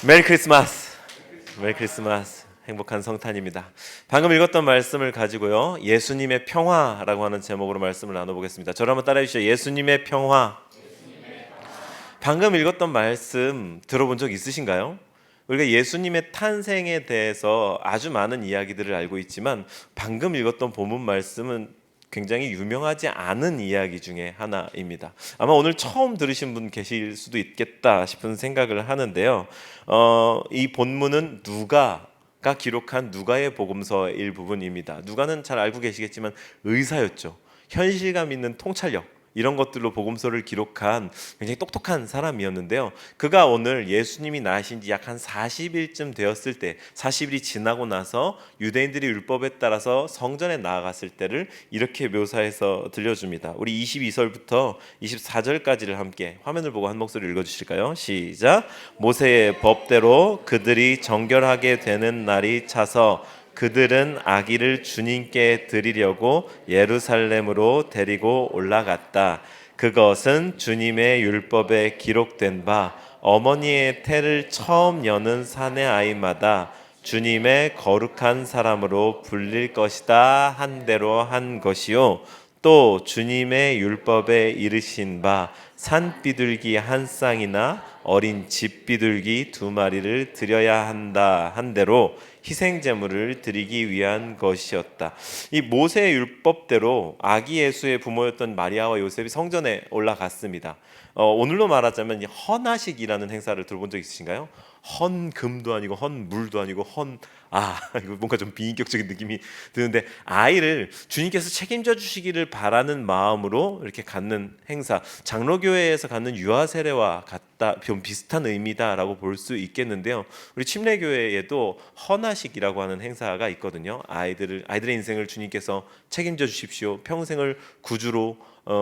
메리 크리스마스. 메리 크리스마스. 행복한 성탄입니다. 방금 읽었던 말씀을 가지고요, 예수님의 평화라고 하는 제목으로 말씀을 나눠보겠습니다. 저를 한번 따라해 주시죠. 예수님의 평화. 방금 읽었던 말씀 들어본 적 있으신가요? 우리가 예수님의 탄생에 대해서 아주 많은 이야기들을 알고 있지만 방금 읽었던 본문 말씀은 굉장히 유명하지 않은 이야기 중에 하나입니다. 아마 오늘 처음 들으신 분 계실 수도 있겠다 싶은 생각을 하는데요. 이 본문은 누가가 기록한 누가의 복음서의 일부분입니다. 누가는 잘 알고 계시겠지만 의사였죠. 현실감 있는 통찰력, 이런 것들로 복음서를 기록한 굉장히 똑똑한 사람이었는데요. 그가 오늘 예수님이 나신 지 약 한 40일쯤 되었을 때, 40일이 지나고 나서 유대인들이 율법에 따라서 성전에 나아갔을 때를 이렇게 묘사해서 들려줍니다. 우리 22절부터 24절까지를 함께 화면을 보고 한 목소리 읽어주실까요? 시작. 모세의 법대로 그들이 정결하게 되는 날이 차서 그들은 아기를 주님께 드리려고 예루살렘으로 데리고 올라갔다. 그것은 주님의 율법에 기록된 바 어머니의 태를 처음 여는 사내 아이마다 주님의 거룩한 사람으로 불릴 것이다 한 대로 한 것이요, 또 주님의 율법에 이르신 바 산비둘기 한 쌍이나 어린 집비둘기 2마리를 드려야 한다 한 대로 희생 제물을 드리기 위한 것이었다. 이 모세의 율법대로 아기 예수의 부모였던 마리아와 요셉이 성전에 올라갔습니다. 오늘로 말하자면 헌화식이라는 행사를 들어본 적 있으신가요? 헌금도 아니고 헌물도 아니고 이거 뭔가 좀 비인격적인 느낌이 드는데, 아이를 주님께서 책임져 주시기를 바라는 마음으로 이렇게 갖는 행사, 장로교회에서 갖는 유아 세례와 같다, 좀 비슷한 의미다라고 볼 수 있겠는데요. 우리 침례교회에도 헌화식이라고 하는 행사가 있거든요. 아이들의 인생을 주님께서 책임져 주십시오. 평생을 구주로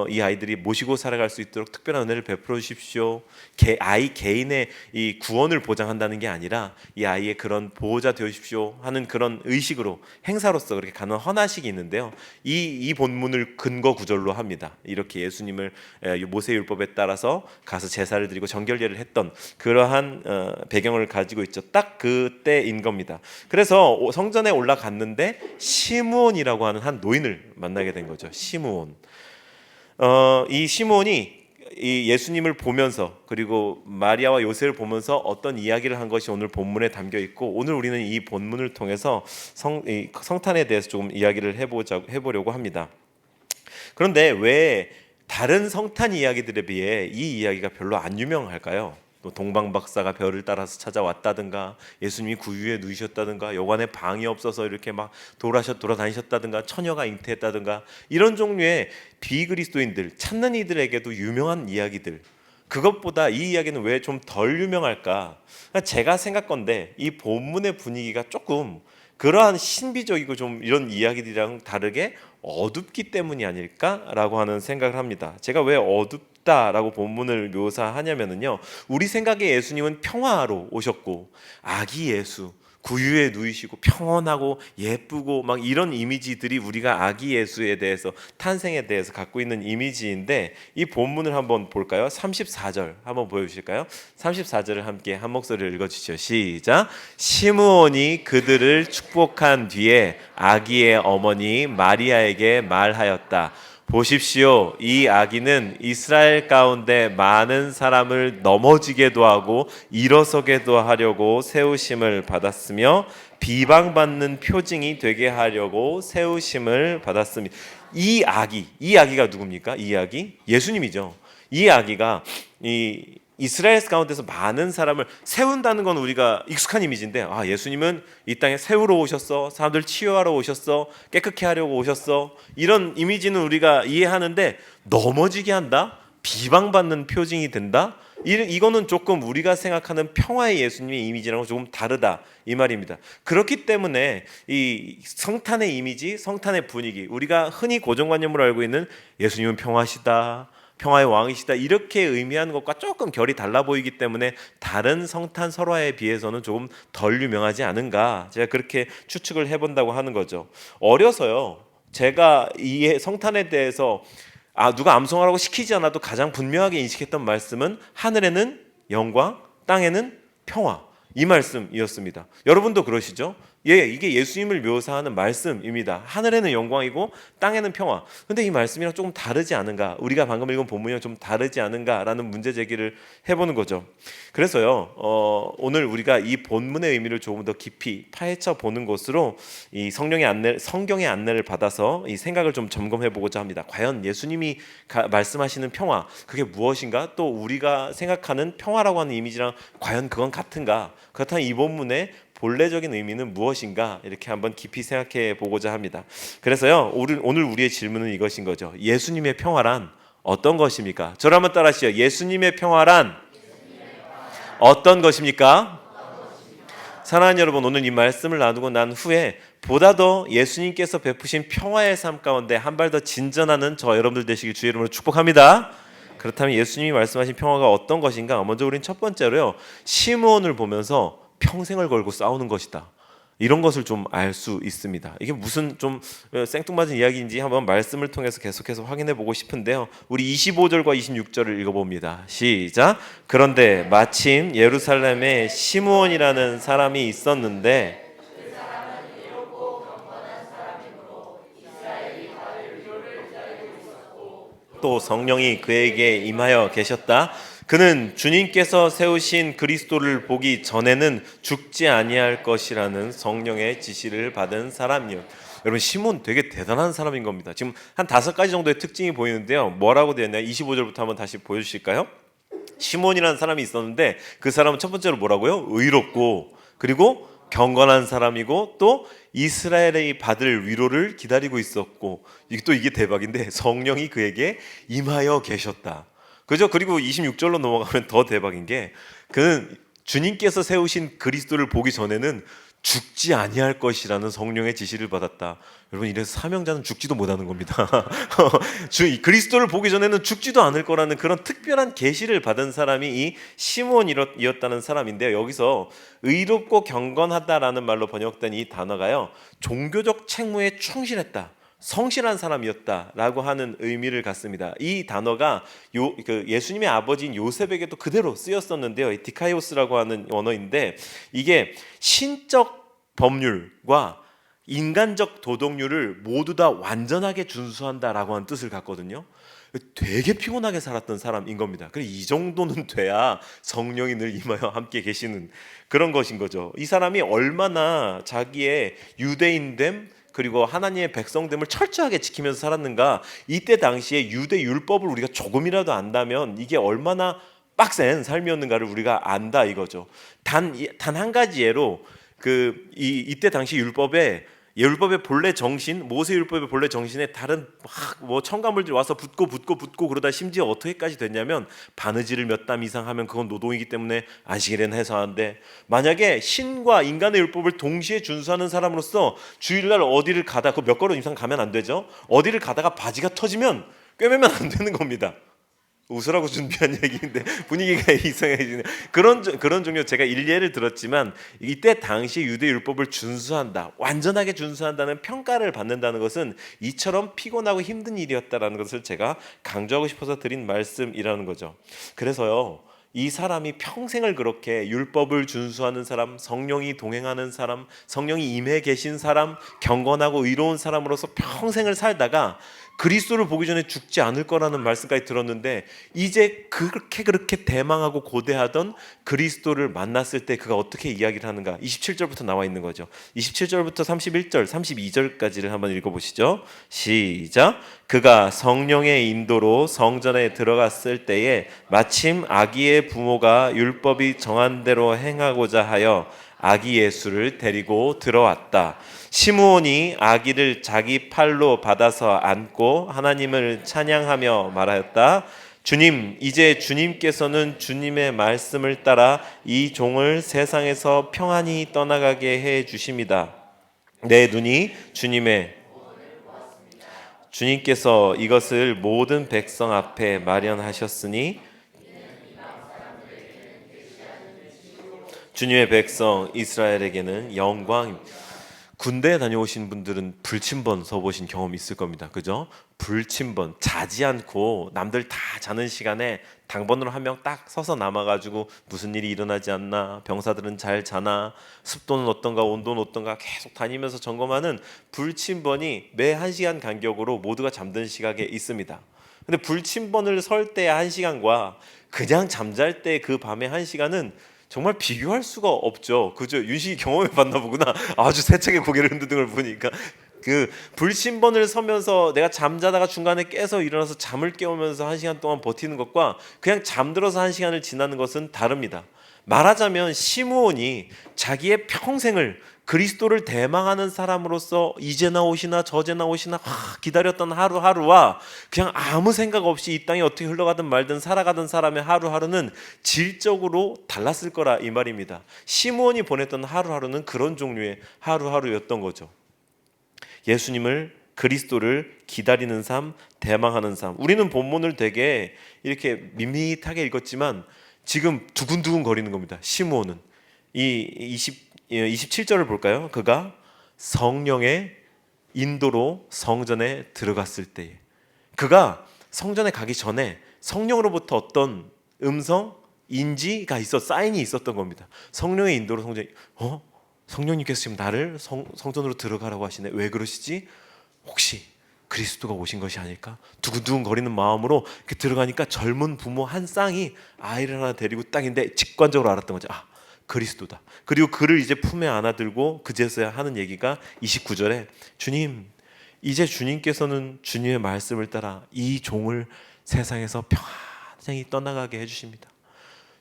이 아이들이 모시고 살아갈 수 있도록 특별한 은혜를 베풀어 주십시오. 아이 개인의 이 구원을 보장한다는 게 아니라 이 아이의 그런 보호자 되어 주십시오 하는 그런 의식으로, 행사로서 그렇게 가는 헌화식이 있는데요. 이 본문을 근거 구절로 합니다. 이렇게 예수님을 모세 율법에 따라서 가서 제사를 드리고 정결례를 했던 그러한 배경을 가지고 있죠. 딱 그때인 겁니다. 그래서 성전에 올라갔는데 시므온이라고 하는 한 노인을 만나게 된 거죠. 시므온. 이 시몬이 이 예수님을 보면서, 그리고 마리아와 요셉을 보면서 어떤 이야기를 한 것이 오늘 본문에 담겨 있고, 오늘 우리는 이 본문을 통해서 성탄에 대해서 조금 이야기를 해보려고 합니다. 그런데 왜 다른 성탄 이야기들에 비해 이 이야기가 별로 안 유명할까요? 동방박사가 별을 따라서 찾아왔다든가, 예수님이 구유에 누이셨다든가, 여관에 방이 없어서 이렇게 막 돌아다니셨다든가, 처녀가 잉태했다든가, 이런 종류의 비그리스도인들, 찾는 이들에게도 유명한 이야기들, 그것보다 이 이야기는 왜 좀 덜 유명할까? 제가 생각건데 이 본문의 분위기가 조금 그러한 신비적이고 좀 이런 이야기들이랑 다르게 어둡기 때문이 아닐까라고 하는 생각을 합니다. 제가 왜 어둡다라고 본문을 묘사하냐면요, 우리 생각에 예수님은 평화로 오셨고, 아기 예수, 구유에 누이시고 평온하고 예쁘고 막 이런 이미지들이 우리가 아기 예수에 대해서, 탄생에 대해서 갖고 있는 이미지인데, 이 본문을 한번 볼까요? 34절 한번 보여주실까요? 34절을 함께 한 목소리를 읽어주시죠. 시작. 시므온이 그들을 축복한 뒤에 아기의 어머니 마리아에게 말하였다. 보십시오, 이 아기는 이스라엘 가운데 많은 사람을 넘어지게도 하고 일어서게도 하려고 세우심을 받았으며 비방받는 표징이 되게 하려고 세우심을 받았습니다. 이 아기가 누굽니까? 이 아기? 예수님이죠. 이 아기가 이스라엘 가운데서 많은 사람을 세운다는 건 우리가 익숙한 이미지인데, 예수님은 이 땅에 세우러 오셨어, 사람들 치유하러 오셨어, 깨끗게 하려고 오셨어, 이런 이미지는 우리가 이해하는데, 넘어지게 한다? 비방받는 표징이 된다? 이거는 조금 우리가 생각하는 평화의 예수님의 이미지랑은 조금 다르다 이 말입니다. 그렇기 때문에 이 성탄의 이미지, 성탄의 분위기, 우리가 흔히 고정관념으로 알고 있는 예수님은 평화시다, 평화의 왕이시다 이렇게 의미하는 것과 조금 결이 달라 보이기 때문에 다른 성탄 설화에 비해서는 조금 덜 유명하지 않은가, 제가 그렇게 추측을 해본다고 하는 거죠. 어려서요 제가 이 성탄에 대해서 누가 암송하라고 시키지 않아도 가장 분명하게 인식했던 말씀은 하늘에는 영광, 땅에는 평화, 이 말씀이었습니다. 여러분도 그러시죠? 이게 예수님을 묘사하는 말씀입니다. 하늘에는 영광이고 땅에는 평화. 근데 이 말씀이랑 조금 다르지 않은가? 우리가 방금 읽은 본문이랑 좀 다르지 않은가라는 문제 제기를 해보는 거죠. 그래서요, 오늘 우리가 이 본문의 의미를 조금 더 깊이 파헤쳐 보는 것으로 이 성경의 안내를 받아서 이 생각을 좀 점검해 보고자 합니다. 과연 예수님이 말씀하시는 평화, 그게 무엇인가? 또 우리가 생각하는 평화라고 하는 이미지랑 과연 그건 같은가? 그렇다면 이 본문의 본래적인 의미는 무엇인가, 이렇게 한번 깊이 생각해 보고자 합니다. 그래서요 오늘 우리의 질문은 이것인 거죠. 예수님의 평화란 어떤 것입니까? 저를 한번 따라 하시죠. 예수님의 평화란 어떤 것입니까? 사랑하는 여러분, 오늘 이 말씀을 나누고 난 후에 보다 더 예수님께서 베푸신 평화의 삶 가운데 한 발 더 진전하는 저 여러분들 되시길 주의 이름으로 축복합니다. 그렇다면 예수님이 말씀하신 평화가 어떤 것인가? 먼저 우린 첫 번째로요, 시므온을 보면서 평생을 걸고 싸우는 것이다, 이런 것을 좀 알 수 있습니다. 이게 무슨 좀 생뚱맞은 이야기인지 한번 말씀을 통해서 계속해서 확인해 보고 싶은데요. 우리 25절과 26절을 읽어봅니다. 시작. 그런데 마침 예루살렘에 시므온이라는 사람이 있었는데 또 성령이 그에게 임하여 계셨다. 그는 주님께서 세우신 그리스도를 보기 전에는 죽지 아니할 것이라는 성령의 지시를 받은 사람이요. 여러분, 시몬 되게 대단한 사람인 겁니다. 지금 한 5가지 정도의 특징이 보이는데요. 뭐라고 되어 있나요? 25절부터 한번 다시 보여주실까요? 시몬이라는 사람이 있었는데 그 사람은 첫 번째로 뭐라고요? 의롭고, 그리고 경건한 사람이고, 또 이스라엘의 받을 위로를 기다리고 있었고, 이게 대박인데 성령이 그에게 임하여 계셨다. 그죠? 그리고 26절로 넘어가면 더 대박인 게, 그는 주님께서 세우신 그리스도를 보기 전에는 죽지 아니할 것이라는 성령의 지시를 받았다. 여러분, 이래서 사명자는 죽지도 못하는 겁니다. 그리스도를 보기 전에는 죽지도 않을 거라는 그런 특별한 계시를 받은 사람이 이 시몬이었다는 사람인데요. 여기서 의롭고 경건하다라는 말로 번역된 이 단어가요, 종교적 책무에 충실했다, 성실한 사람이었다라고 하는 의미를 갖습니다. 이 단어가 예수님의 아버지인 요셉에게도 그대로 쓰였었는데요. 디카이오스라고 하는 언어인데, 이게 신적 법률과 인간적 도덕률을 모두 다 완전하게 준수한다라고 하는 뜻을 갖거든요. 되게 피곤하게 살았던 사람인 겁니다. 그래, 이 정도는 돼야 성령이 늘 임하여 함께 계시는 그런 것인 거죠. 이 사람이 얼마나 자기의 유대인됨, 그리고 하나님의 백성됨을 철저하게 지키면서 살았는가. 이때 당시에 유대 율법을 우리가 조금이라도 안다면 이게 얼마나 빡센 삶이었는가를 우리가 안다 이거죠. 단 한 가지 예로 이때 당시 율법의 본래 정신, 모세 율법의 본래 정신에 다른 뭐 첨가물들이 와서 붙고 그러다 심지어 어떻게까지 됐냐면, 바느질을 몇 담 이상 하면 그건 노동이기 때문에 안식일에는 해서 하는데, 만약에 신과 인간의 율법을 동시에 준수하는 사람으로서 주일날 어디를 가다, 그 몇 걸음 이상 가면 안 되죠. 어디를 가다가 바지가 터지면 꿰매면 안 되는 겁니다. 웃으라고 준비한 얘기인데 분위기가 이상해지네. 그런 종류, 제가 일례를 들었지만 이때 당시 유대 율법을 준수한다, 완전하게 준수한다는 평가를 받는다는 것은 이처럼 피곤하고 힘든 일이었다라는 것을 제가 강조하고 싶어서 드린 말씀이라는 거죠. 그래서요, 이 사람이 평생을 그렇게 율법을 준수하는 사람, 성령이 동행하는 사람, 성령이 임해 계신 사람, 경건하고 의로운 사람으로서 평생을 살다가 그리스도를 보기 전에 죽지 않을 거라는 말씀까지 들었는데, 이제 그렇게 대망하고 고대하던 그리스도를 만났을 때 그가 어떻게 이야기를 하는가, 27절부터 나와 있는 거죠. 27절부터 31절, 32절까지를 한번 읽어보시죠. 시작. 그가 성령의 인도로 성전에 들어갔을 때에 마침 아기의 부모가 율법이 정한 대로 행하고자 하여 아기 예수를 데리고 들어왔다. 시므온이 아기를 자기 팔로 받아서 안고 하나님을 찬양하며 말하였다. 주님, 이제 주님께서는 주님의 말씀을 따라 이 종을 세상에서 평안히 떠나가게 해 주십니다. 내 눈이 주님의 주님께서 이것을 모든 백성 앞에 마련하셨으니 주님의 백성 이스라엘에게는 영광. 군대에 다녀오신 분들은 불침번 서보신 경험이 있을 겁니다. 그죠? 불침번, 자지 않고 남들 다 자는 시간에 당번으로 한 명 딱 서서 남아가지고 무슨 일이 일어나지 않나, 병사들은 잘 자나, 습도는 어떤가, 온도는 어떤가 계속 다니면서 점검하는 불침번이 매 1시간 간격으로 모두가 잠든 시각에 있습니다. 근데 불침번을 설 때 1시간과 그냥 잠잘 때 그 밤의 1시간은 정말 비교할 수가 없죠. 그죠? 윤식이 경험해 봤나 보구나. 아주 세차게 고개를 흔드는 걸 보니까 그 불침번을 서면서 내가 잠자다가 중간에 깨서 일어나서 잠을 깨우면서 1시간 동안 버티는 것과 그냥 잠들어서 1시간을 지나는 것은 다릅니다. 말하자면 시므온이 자기의 평생을 그리스도를 대망하는 사람으로서 이제나 오시나 저제나 오시나 기다렸던 하루하루와 그냥 아무 생각 없이 이 땅이 어떻게 흘러가든 말든 살아가던 사람의 하루하루는 질적으로 달랐을 거라 이 말입니다. 시므온이 보냈던 하루하루는 그런 종류의 하루하루였던 거죠. 예수님을, 그리스도를 기다리는 삶, 대망하는 삶. 우리는 본문을 되게 이렇게 밋밋하게 읽었지만 지금 두근두근 거리는 겁니다. 시므온은 이 27절을 볼까요? 그가 성령의 인도로 성전에 들어갔을 때에, 그가 성전에 가기 전에 성령으로부터 어떤 음성, 인지가 사인이 있었던 겁니다. 성령의 인도로 성전에, 성령님께서 지금 나를 성전으로 들어가라고 하시네. 왜 그러시지? 혹시 그리스도가 오신 것이 아닐까? 두근두근 거리는 마음으로 이렇게 들어가니까 젊은 부모 한 쌍이 아이를 하나 데리고 딱인데 직관적으로 알았던 거죠. 그리스도다. 그리고 그를 이제 품에 안아들고 그제서야 하는 얘기가 29절에 주님, 이제 주님께서는 주님의 말씀을 따라 이 종을 세상에서 평안히 떠나가게 해주십니다.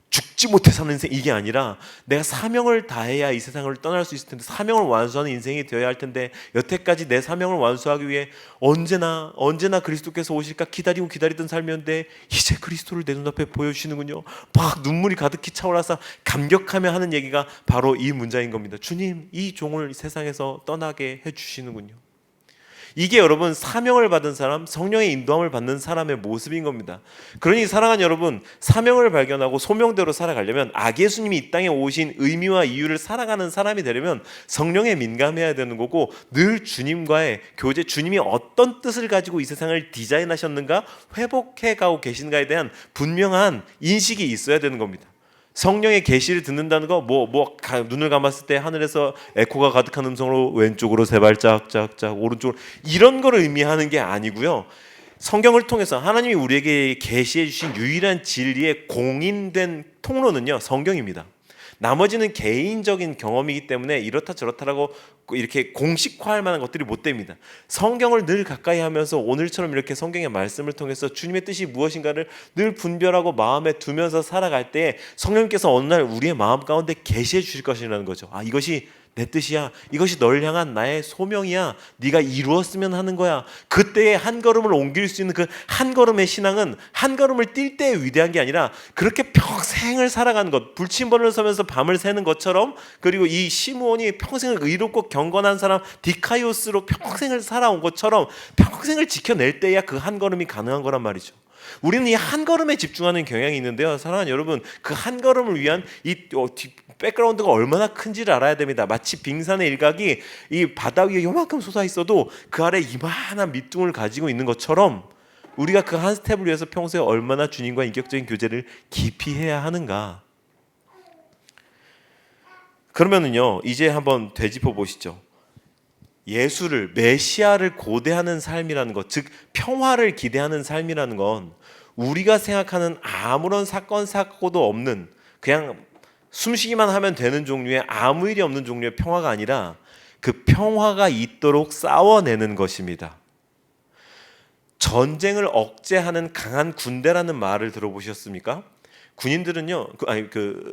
죽지 못해 사는 인생, 이게 아니라 내가 사명을 다해야 이 세상을 떠날 수 있을 텐데, 사명을 완수하는 인생이 되어야 할 텐데, 여태까지 내 사명을 완수하기 위해 언제나 그리스도께서 오실까 기다리던 삶이었는데 이제 그리스도를 내 눈앞에 보여주시는군요. 막 눈물이 가득히 차올라서 감격하며 하는 얘기가 바로 이 문장인 겁니다. 주님, 이 종을 세상에서 떠나게 해주시는군요. 이게 여러분 사명을 받은 사람, 성령의 인도함을 받는 사람의 모습인 겁니다. 그러니 사랑하는 여러분, 사명을 발견하고 소명대로 살아가려면, 예수님이 이 땅에 오신 의미와 이유를 살아가는 사람이 되려면 성령에 민감해야 되는 거고, 늘 주님과의 교제, 주님이 어떤 뜻을 가지고 이 세상을 디자인하셨는가, 회복해가고 계신가에 대한 분명한 인식이 있어야 되는 겁니다. 성령의 계시를 듣는다는 거, 눈을 감았을 때 하늘에서 에코가 가득한 음성으로 왼쪽으로 세 발짝 짝짝 오른쪽으로, 이런 거를 의미하는 게 아니고요. 성경을 통해서 하나님이 우리에게 계시해 주신 유일한 진리의 공인된 통로는요, 성경입니다. 나머지는 개인적인 경험이기 때문에 이렇다 저렇다라고 이렇게 공식화할 만한 것들이 못 됩니다. 성경을 늘 가까이 하면서 오늘처럼 이렇게 성경의 말씀을 통해서 주님의 뜻이 무엇인가를 늘 분별하고 마음에 두면서 살아갈 때 성령님께서 어느 날 우리의 마음 가운데 계시해 주실 것이라는 거죠. 이것이 내 뜻이야. 이것이 널 향한 나의 소명이야. 네가 이루었으면 하는 거야. 그때에 한 걸음을 옮길 수 있는 그 한 걸음의 신앙은 한 걸음을 뛸 때 위대한 게 아니라 그렇게 평생을 살아가는 것, 불침번을 서면서 밤을 새는 것처럼, 그리고 이 시므온이 평생을 의롭고 경건한 사람 디카이오스로 평생을 살아온 것처럼 평생을 지켜낼 때야 그 한 걸음이 가능한 거란 말이죠. 우리는 이 한 걸음에 집중하는 경향이 있는데요, 사랑하는 여러분, 그 한 걸음을 위한 이 백그라운드가 얼마나 큰지를 알아야 됩니다. 마치 빙산의 일각이 이 바다 위에 요만큼 솟아 있어도 그 아래 이만한 밑둥을 가지고 있는 것처럼, 우리가 그 한 스텝을 위해서 평소에 얼마나 주님과 인격적인 교제를 깊이 해야 하는가. 그러면은요, 이제 한번 되짚어 보시죠. 예수를, 메시아를 고대하는 삶이라는 것, 즉 평화를 기대하는 삶이라는 건 우리가 생각하는 아무런 사건 사고도 없는, 그냥 숨쉬기만 하면 되는 종류의, 아무 일이 없는 종류의 평화가 아니라 그 평화가 있도록 싸워내는 것입니다. 전쟁을 억제하는 강한 군대라는 말을 들어보셨습니까? 군인들은요,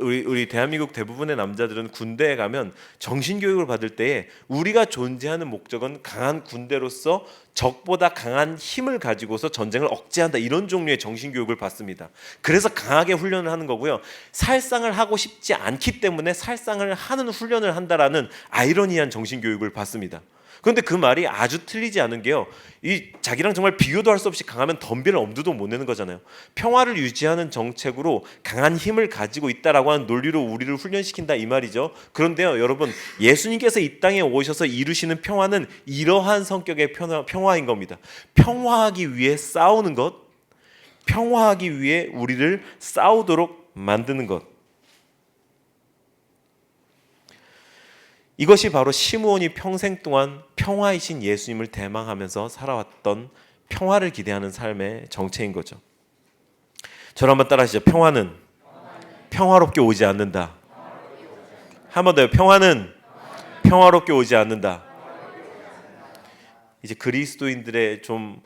우리 대한민국 대부분의 남자들은 군대에 가면 정신교육을 받을 때에 우리가 존재하는 목적은 강한 군대로서 적보다 강한 힘을 가지고서 전쟁을 억제한다, 이런 종류의 정신교육을 받습니다. 그래서 강하게 훈련을 하는 거고요. 살상을 하고 싶지 않기 때문에 살상을 하는 훈련을 한다라는 아이러니한 정신교육을 받습니다. 그런데 그 말이 아주 틀리지 않은 게요, 이 자기랑 정말 비교도 할 수 없이 강하면 덤비는 엄두도 못 내는 거잖아요. 평화를 유지하는 정책으로 강한 힘을 가지고 있다라고 하는 논리로 우리를 훈련시킨다 이 말이죠. 그런데요 여러분, 예수님께서 이 땅에 오셔서 이루시는 평화는 이러한 성격의 평화인 겁니다. 평화하기 위해 싸우는 것, 평화하기 위해 우리를 싸우도록 만드는 것, 이것이 바로 시므온이 평생 동안 평화이신 예수님을 대망하면서 살아왔던 평화를 기대하는 삶의 정체인 거죠. 저를 한번 따라하시죠. 평화는 평화롭게 오지 않는다. 한 번 더요. 평화는 평화롭게 오지 않는다. 이제 그리스도인들의 좀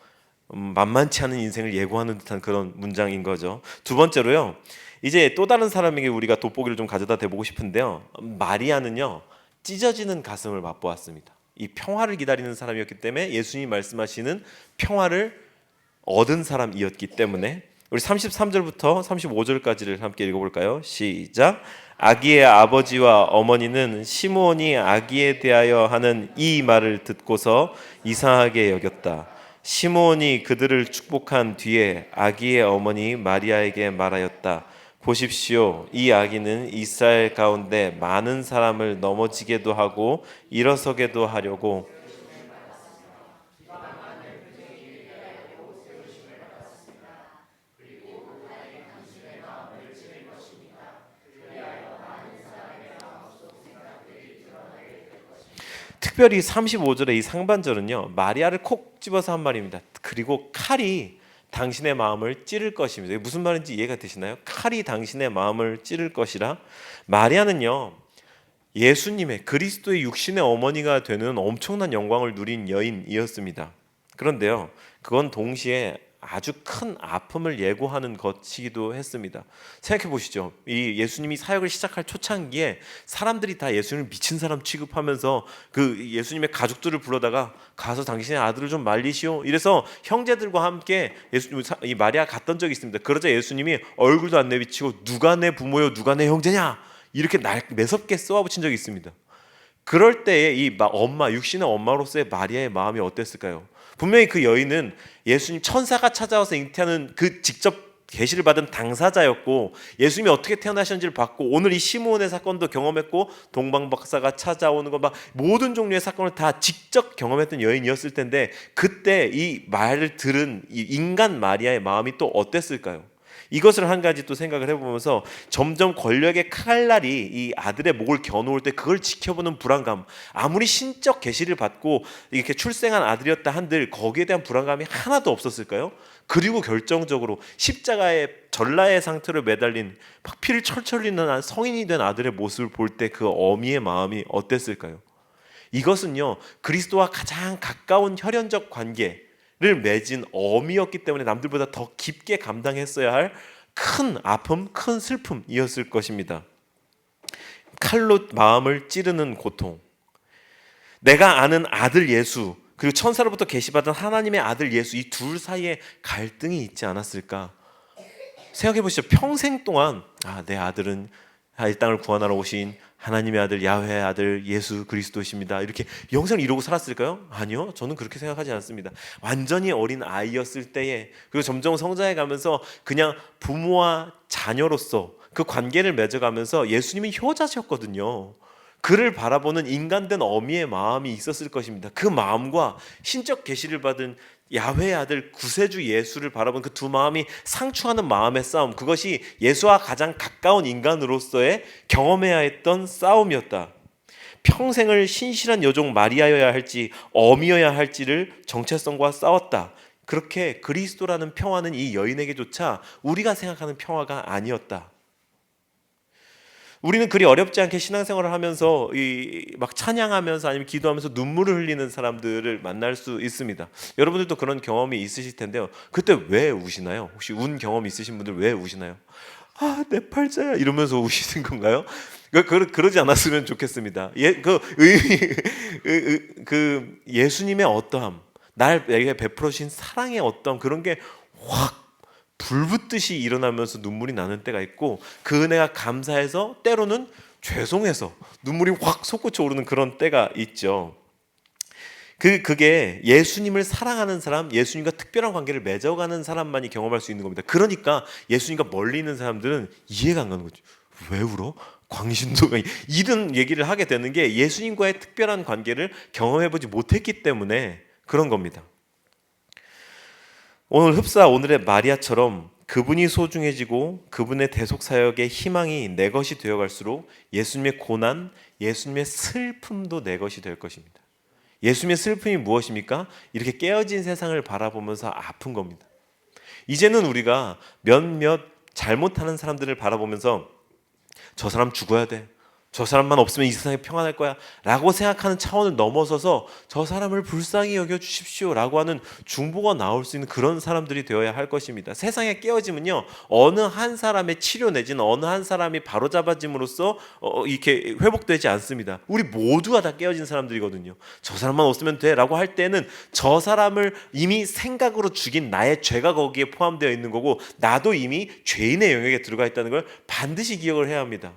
만만치 않은 인생을 예고하는 듯한 그런 문장인 거죠. 두 번째로요, 이제 또 다른 사람에게 우리가 돋보기를 좀 가져다 대보고 싶은데요, 마리아는요 찢어지는 가슴을 맛보았습니다. 이 평화를 기다리는 사람이었기 때문에, 예수님이 말씀하시는 평화를 얻은 사람이었기 때문에, 우리 33절부터 35절까지를 함께 읽어볼까요? 시작. 아기의 아버지와 어머니는 시므온이 아기에 대하여 하는 이 말을 듣고서 이상하게 여겼다. 시므온이 그들을 축복한 뒤에 아기의 어머니 마리아에게 말하였다. 보십시오. 이 아기는 이스라엘 가운데 많은 사람을 넘어지게도 하고 일어서게도 하려고 특별히 35절의 이 상반절은요, 마리아를 콕 집어서 한 말입니다. 그리고 칼이 당신의 마음을 찌를 것입니다. 무슨 말인지 이해가 되시나요? 칼이 당신의 마음을 찌를 것이라. 마리아는요 예수님의, 그리스도의 육신의 어머니가 되는 엄청난 영광을 누린 여인이었습니다. 그런데요 그건 동시에 아주 큰 아픔을 예고하는 것이기도 했습니다. 생각해 보시죠. 이 예수님이 사역을 시작할 초창기에 사람들이 다 예수님을 미친 사람 취급하면서 그 예수님의 가족들을 불러다가 가서 당신의 아들을 좀 말리시오, 이래서 형제들과 함께 예수님, 이 마리아 갔던 적이 있습니다. 그러자 예수님이 얼굴도 안 내비치고 누가 내 부모요 누가 내 형제냐 이렇게 매섭게 쏘아붙인 적이 있습니다. 그럴 때에 이 엄마, 육신의 엄마로서의 마리아의 마음이 어땠을까요? 분명히 그 여인은 예수님 천사가 찾아와서 잉태하는 그 직접 계시를 받은 당사자였고, 예수님이 어떻게 태어나셨는지를 봤고, 오늘 이 시므온의 사건도 경험했고, 동방박사가 찾아오는 것, 막 모든 종류의 사건을 다 직접 경험했던 여인이었을 텐데, 그때 이 말을 들은 이 인간 마리아의 마음이 또 어땠을까요? 이것을 한 가지 또 생각을 해보면서, 점점 권력의 칼날이 이 아들의 목을 겨누을 때 그걸 지켜보는 불안감, 아무리 신적 계시를 받고 이렇게 출생한 아들이었다 한들 거기에 대한 불안감이 하나도 없었을까요? 그리고 결정적으로 십자가의 전라의 상태로 매달린 막 피를 철철 흘리는 성인이 된 아들의 모습을 볼 때 그 어미의 마음이 어땠을까요? 이것은요 그리스도와 가장 가까운 혈연적 관계 를 맺은 어미였기 때문에 남들보다 더 깊게 감당했어야 할 큰 아픔, 큰 슬픔이었을 것입니다. 칼로 마음을 찌르는 고통, 내가 아는 아들 예수, 그리고 천사로부터 계시받은 하나님의 아들 예수, 이 둘 사이에 갈등이 있지 않았을까? 생각해 보시죠. 평생 동안 내 아들은 이 땅을 구원하러 오신 하나님의 아들, 야훼의 아들 예수 그리스도십니다, 이렇게 영생을 이루고 살았을까요? 아니요, 저는 그렇게 생각하지 않습니다. 완전히 어린 아이였을 때에, 그리고 점점 성장해 가면서 그냥 부모와 자녀로서 그 관계를 맺어가면서 예수님이 효자셨거든요. 그를 바라보는 인간된 어미의 마음이 있었을 것입니다. 그 마음과 신적 계시를 받은 야훼의 아들 구세주 예수를 바라본 그 두 마음이 상충하는 마음의 싸움, 그것이 예수와 가장 가까운 인간으로서의 경험해야 했던 싸움이었다. 평생을 신실한 여종 마리아여야 할지 어미여야 할지를 정체성과 싸웠다. 그렇게 그리스도라는 평화는 이 여인에게조차 우리가 생각하는 평화가 아니었다. 우리는 그리 어렵지 않게 신앙생활을 하면서 막 찬양하면서 아니면 기도하면서 눈물을 흘리는 사람들을 만날 수 있습니다. 여러분들도 그런 경험이 있으실 텐데요. 그때 왜 우시나요? 혹시 운 경험 있으신 분들 왜 우시나요? 내 팔자야 이러면서 우시는 건가요? 그러지 않았으면 좋겠습니다. 예수님의 어떠함, 나에게 베풀어 주신 사랑의 어떠함, 그런 게 확 불붙듯이 일어나면서 눈물이 나는 때가 있고, 그 은혜가 감사해서 때로는 죄송해서 눈물이 확 솟구쳐 오르는 그런 때가 있죠. 그게 예수님을 사랑하는 사람, 예수님과 특별한 관계를 맺어가는 사람만이 경험할 수 있는 겁니다. 그러니까 예수님과 멀리 있는 사람들은 이해가 안 가는 거죠. 왜 울어? 광신도가 이런 얘기를 하게 되는 게 예수님과의 특별한 관계를 경험해보지 못했기 때문에 그런 겁니다. 오늘 흡사 오늘의 마리아처럼 그분이 소중해지고 그분의 대속사역의 희망이 내 것이 되어갈수록 예수님의 고난, 예수님의 슬픔도 내 것이 될 것입니다. 예수님의 슬픔이 무엇입니까? 이렇게 깨어진 세상을 바라보면서 아픈 겁니다. 이제는 우리가 몇몇 잘못하는 사람들을 바라보면서 저 사람 죽어야 돼, 저 사람만 없으면 이 세상이 평안할 거야 라고 생각하는 차원을 넘어서서 저 사람을 불쌍히 여겨주십시오 라고 하는 중보가 나올 수 있는 그런 사람들이 되어야 할 것입니다. 세상에 깨어짐은요, 어느 한 사람의 치료 내지는 어느 한 사람이 바로잡아짐으로써 이렇게 회복되지 않습니다. 우리 모두가 다 깨어진 사람들이거든요. 저 사람만 없으면 돼 라고 할 때는 저 사람을 이미 생각으로 죽인 나의 죄가 거기에 포함되어 있는 거고, 나도 이미 죄인의 영역에 들어가 있다는 걸 반드시 기억을 해야 합니다.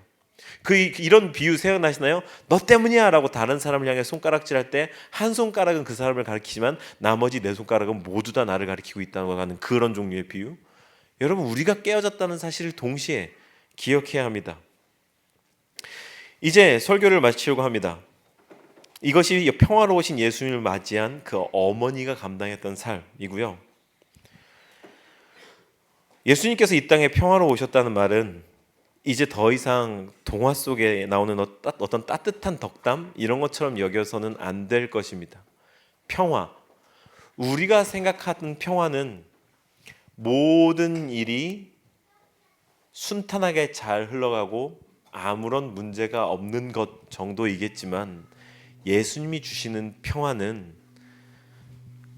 이런 비유 생각나시나요? 너 때문이야 라고 다른 사람을 향해 손가락질할 때 한 손가락은 그 사람을 가리키지만 나머지 네 손가락은 모두 다 나를 가리키고 있다고 하는 그런 종류의 비유. 여러분, 우리가 깨어졌다는 사실을 동시에 기억해야 합니다. 이제 설교를 마치려고 합니다. 이것이 평화로우신 예수님을 맞이한 그 어머니가 감당했던 삶이고요. 예수님께서 이 땅에 평화로우셨다는 말은 이제 더 이상 동화 속에 나오는 어떤 따뜻한 덕담 이런 것처럼 여겨서는 안 될 것입니다. 평화, 우리가 생각하는 평화는 모든 일이 순탄하게 잘 흘러가고 아무런 문제가 없는 것 정도이겠지만, 예수님이 주시는 평화는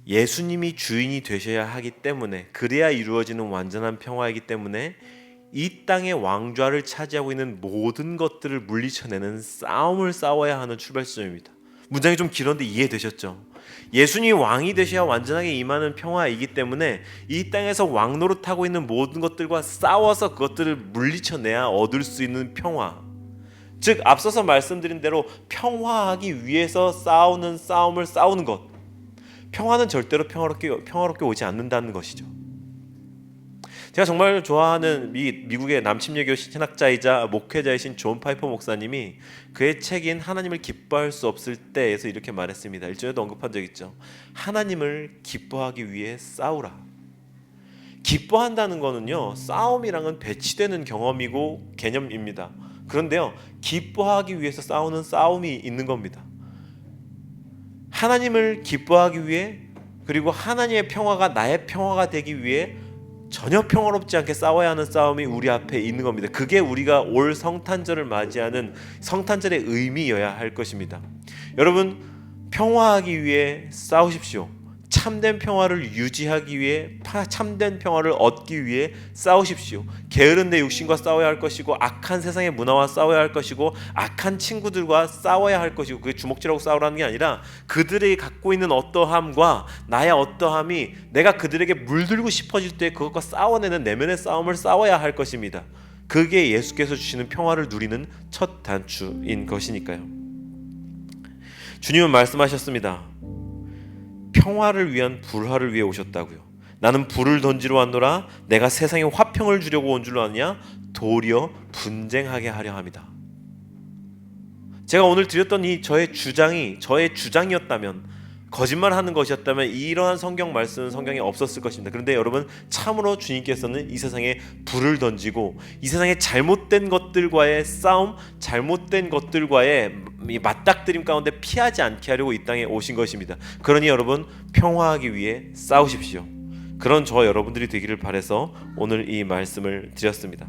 예수님이 주인이 되셔야 하기 때문에, 그래야 이루어지는 완전한 평화이기 때문에 이 땅의 왕좌를 차지하고 있는 모든 것들을 물리쳐내는 싸움을 싸워야 하는 출발점입니다. 문장이 좀 길었는데 이해되셨죠? 예수님이 왕이 되셔야 완전하게 임하는 평화이기 때문에 이 땅에서 왕 노릇하고 있는 모든 것들과 싸워서 그것들을 물리쳐내야 얻을 수 있는 평화, 즉 앞서서 말씀드린 대로 평화하기 위해서 싸우는 싸움을 싸우는 것, 평화는 절대로 평화롭게 오지 않는다는 것이죠. 제가 정말 좋아하는 미국의 남침예교 신학자이자 목회자이신 존 파이퍼 목사님이 그의 책인 하나님을 기뻐할 수 없을 때에서 이렇게 말했습니다. 일전에도 언급한 적 있죠. 하나님을 기뻐하기 위해 싸우라. 기뻐한다는 거는요, 싸움이랑은 배치되는 경험이고 개념입니다. 그런데요, 기뻐하기 위해서 싸우는 싸움이 있는 겁니다. 하나님을 기뻐하기 위해, 그리고 하나님의 평화가 나의 평화가 되기 위해 전혀 평화롭지 않게 싸워야 하는 싸움이 우리 앞에 있는 겁니다. 그게 우리가 올 성탄절을 맞이하는 성탄절의 의미여야 할 것입니다. 여러분, 평화하기 위해 싸우십시오. 참된 평화를 유지하기 위해, 참된 평화를 얻기 위해 싸우십시오. 게으른 내 육신과 싸워야 할 것이고, 악한 세상의 문화와 싸워야 할 것이고, 악한 친구들과 싸워야 할 것이고, 그게 주먹질하고 싸우라는 게 아니라 그들이 갖고 있는 어떠함과 나의 어떠함이 내가 그들에게 물들고 싶어질 때 그것과 싸워내는 내면의 싸움을 싸워야 할 것입니다. 그게 예수께서 주시는 평화를 누리는 첫 단추인 것이니까요. 주님은 말씀하셨습니다. 평화를 위한 불화를 위해 오셨다고요. 나는 불을 던지러 왔노라. 내가 세상에 화평을 주려고 온 줄로 아느냐? 도리어 분쟁하게 하려 함이다. 제가 오늘 드렸던 이 저의 주장이었다면, 거짓말하는 것이었다면 이러한 성경 말씀은 성경에 없었을 것입니다. 그런데 여러분, 참으로 주님께서는 이 세상에 불을 던지고 이 세상의 잘못된 것들과의 싸움, 잘못된 것들과의 맞닥뜨림 가운데 피하지 않게 하려고 이 땅에 오신 것입니다. 그러니 여러분, 평화하기 위해 싸우십시오. 그런 저 여러분들이 되기를 바라서 오늘 이 말씀을 드렸습니다.